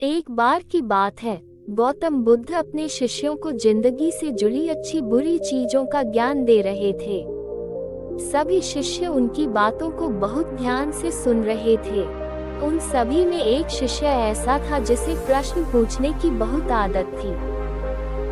एक बार की बात है, गौतम बुद्ध अपने शिष्यों को जिंदगी से जुड़ी अच्छी बुरी चीजों का ज्ञान दे रहे थे। सभी शिष्य उनकी बातों को बहुत ध्यान से सुन रहे थे। उन सभी में एक शिष्य ऐसा था जिसे प्रश्न पूछने की बहुत आदत थी।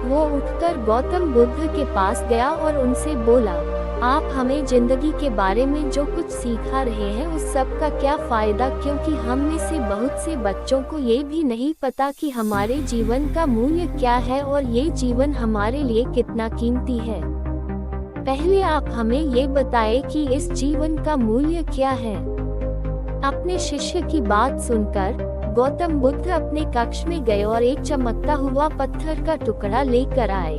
वो उठकर गौतम बुद्ध के पास गया और उनसे बोला, आप हमें जिंदगी के बारे में जो कुछ सिखा रहे हैं उस सब का क्या फायदा, क्योंकि हम में से बहुत से बच्चों को ये भी नहीं पता कि हमारे जीवन का मूल्य क्या है और ये जीवन हमारे लिए कितना कीमती है। पहले आप हमें ये बताएं कि इस जीवन का मूल्य क्या है। अपने शिष्य की बात सुनकर गौतम बुद्ध अपने कक्ष में गए और एक चमकता हुआ पत्थर का टुकड़ा लेकर आए।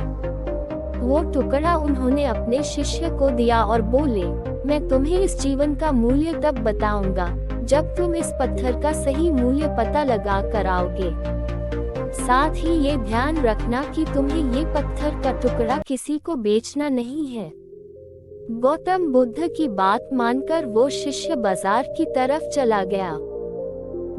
वो टुकड़ा उन्होंने अपने शिष्य को दिया और बोले, मैं तुम्हें इस जीवन का मूल्य तब बताऊंगा जब तुम इस पत्थर का सही मूल्य पता लगा कर आओगे। साथ ही ये ध्यान रखना कि तुम्हें ये पत्थर का टुकड़ा किसी को बेचना नहीं है। गौतम बुद्ध की बात मानकर वो शिष्य बाजार की तरफ चला गया।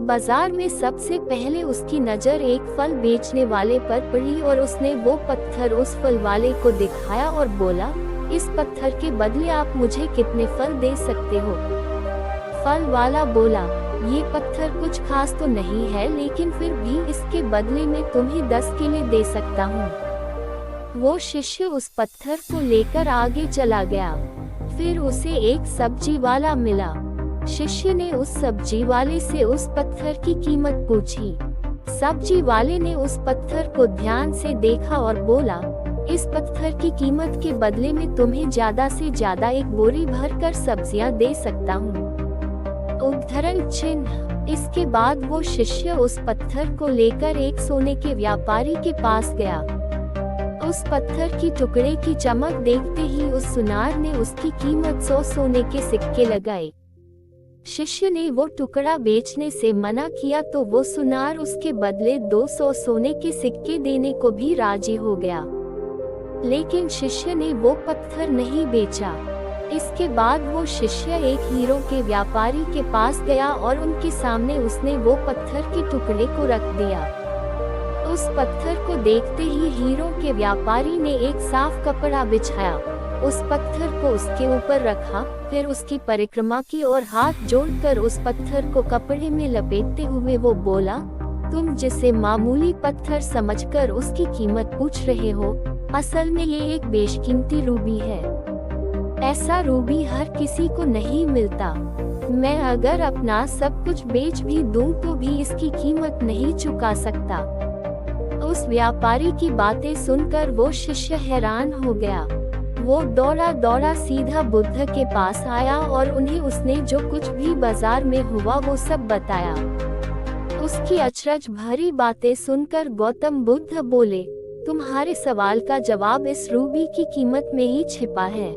बाजार में सबसे पहले उसकी नजर एक फल बेचने वाले पर पड़ी और उसने वो पत्थर उस फल वाले को दिखाया और बोला, इस पत्थर के बदले आप मुझे कितने फल दे सकते हो। फल वाला बोला, ये पत्थर कुछ खास तो नहीं है, लेकिन फिर भी इसके बदले में तुम्हें 10 केले दे सकता हूँ। वो शिष्य उस पत्थर को लेकर आगे चला गया। फिर उसे एक सब्जी वाला मिला। शिष्य ने उस सब्जी वाले से उस पत्थर की कीमत पूछी। सब्जी वाले ने उस पत्थर को ध्यान से देखा और बोला, इस पत्थर की कीमत के बदले में तुम्हें ज्यादा से ज्यादा एक बोरी भर कर सब्जियां दे सकता हूँ। उद्धरण चिन्ह। इसके बाद वो शिष्य उस पत्थर को लेकर एक सोने के व्यापारी के पास गया। उस पत्थर की टुकड़े की चमक देखते ही उस सुनार ने उसकी कीमत 100 सोने के सिक्के लगाए। शिष्य ने वो टुकड़ा बेचने से मना किया तो वो सुनार उसके बदले 200 सोने के सिक्के देने को भी राजी हो गया, लेकिन शिष्य ने वो पत्थर नहीं बेचा। इसके बाद वो शिष्य एक हीरो के व्यापारी के पास गया और उनके सामने उसने वो पत्थर के टुकड़े को रख दिया। उस पत्थर को देखते ही हीरो के व्यापारी ने एक साफ कपड़ा बिछाया, उस पत्थर को उसके ऊपर रखा, फिर उसकी परिक्रमा की और हाथ जोड़कर उस पत्थर को कपड़े में लपेटते हुए वो बोला, तुम जिसे मामूली पत्थर समझकर उसकी कीमत पूछ रहे हो, असल में ये एक बेशकीमती रूबी है। ऐसा रूबी हर किसी को नहीं मिलता। मैं अगर अपना सब कुछ बेच भी दूं तो भी इसकी कीमत नहीं चुका सकता। उस व्यापारी की बातें सुनकर वो शिष्य हैरान हो गया। वो दौड़ा दौड़ा सीधा बुद्ध के पास आया और उन्हें उसने जो कुछ भी बाजार में हुआ वो सब बताया। उसकी अचरज भरी बातें सुनकर गौतम बुद्ध बोले, तुम्हारे सवाल का जवाब इस रूबी की कीमत में ही छिपा है।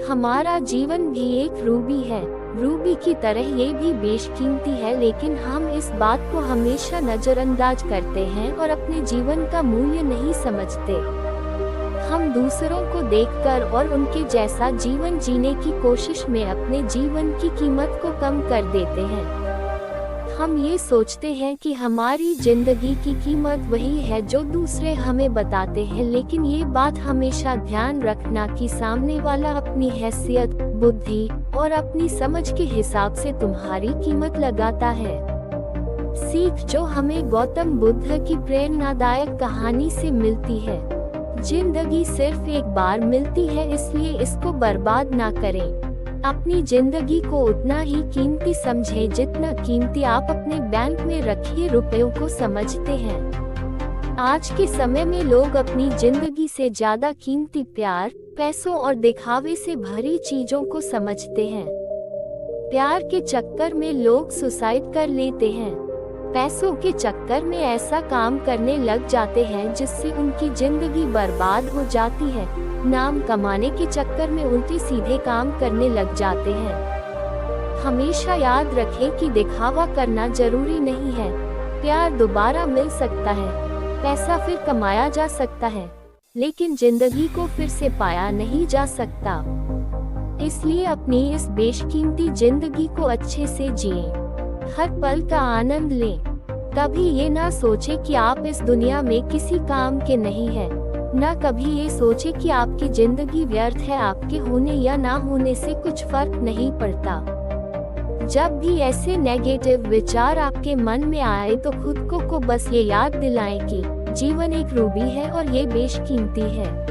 हमारा जीवन भी एक रूबी है। रूबी की तरह ये भी बेशकीमती है, लेकिन हम इस बात को हमेशा नजरअंदाज करते हैं और अपने जीवन का मूल्य नहीं समझते। हम दूसरों को देखकर और उनके जैसा जीवन जीने की कोशिश में अपने जीवन की कीमत को कम कर देते हैं। हम ये सोचते हैं कि हमारी जिंदगी की कीमत वही है जो दूसरे हमें बताते हैं, लेकिन ये बात हमेशा ध्यान रखना कि सामने वाला अपनी हैसियत, बुद्धि और अपनी समझ के हिसाब से तुम्हारी कीमत लगाता है। सीख जो हमें गौतम बुद्ध की प्रेरणादायक कहानी से मिलती है, जिंदगी सिर्फ एक बार मिलती है, इसलिए इसको बर्बाद ना करें। अपनी जिंदगी को उतना ही कीमती समझें जितना कीमती आप अपने बैंक में रखे रुपयों को समझते हैं। आज के समय में लोग अपनी जिंदगी से ज्यादा कीमती प्यार, पैसों और दिखावे से भरी चीजों को समझते हैं। प्यार के चक्कर में लोग सुसाइड कर लेते हैं। पैसों के चक्कर में ऐसा काम करने लग जाते हैं जिससे उनकी जिंदगी बर्बाद हो जाती है। नाम कमाने के चक्कर में उल्टे सीधे काम करने लग जाते हैं। हमेशा याद रखें कि दिखावा करना जरूरी नहीं है। प्यार दोबारा मिल सकता है, पैसा फिर कमाया जा सकता है, लेकिन जिंदगी को फिर से पाया नहीं जा सकता। इसलिए अपनी इस बेशकीमती जिंदगी को अच्छे से जिएं, हर पल का आनंद लें। कभी ये ना सोचे कि आप इस दुनिया में किसी काम के नहीं हैं। ना कभी ये सोचे कि आपकी जिंदगी व्यर्थ है, आपके होने या ना होने से कुछ फर्क नहीं पड़ता। जब भी ऐसे नेगेटिव विचार आपके मन में आए तो खुद को बस ये याद दिलाएं कि जीवन एक रूबी है और ये बेशकीमती है।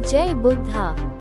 जय बुद्धा।